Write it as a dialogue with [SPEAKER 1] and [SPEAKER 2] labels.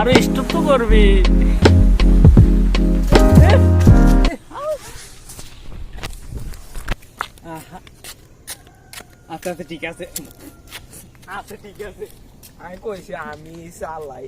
[SPEAKER 1] আরো স্টপ তো করবি।
[SPEAKER 2] আচ্ছা আচ্ছা ঠিক আছে, আচ্ছা ঠিক আছে, আমি কইছি আমি চালাই।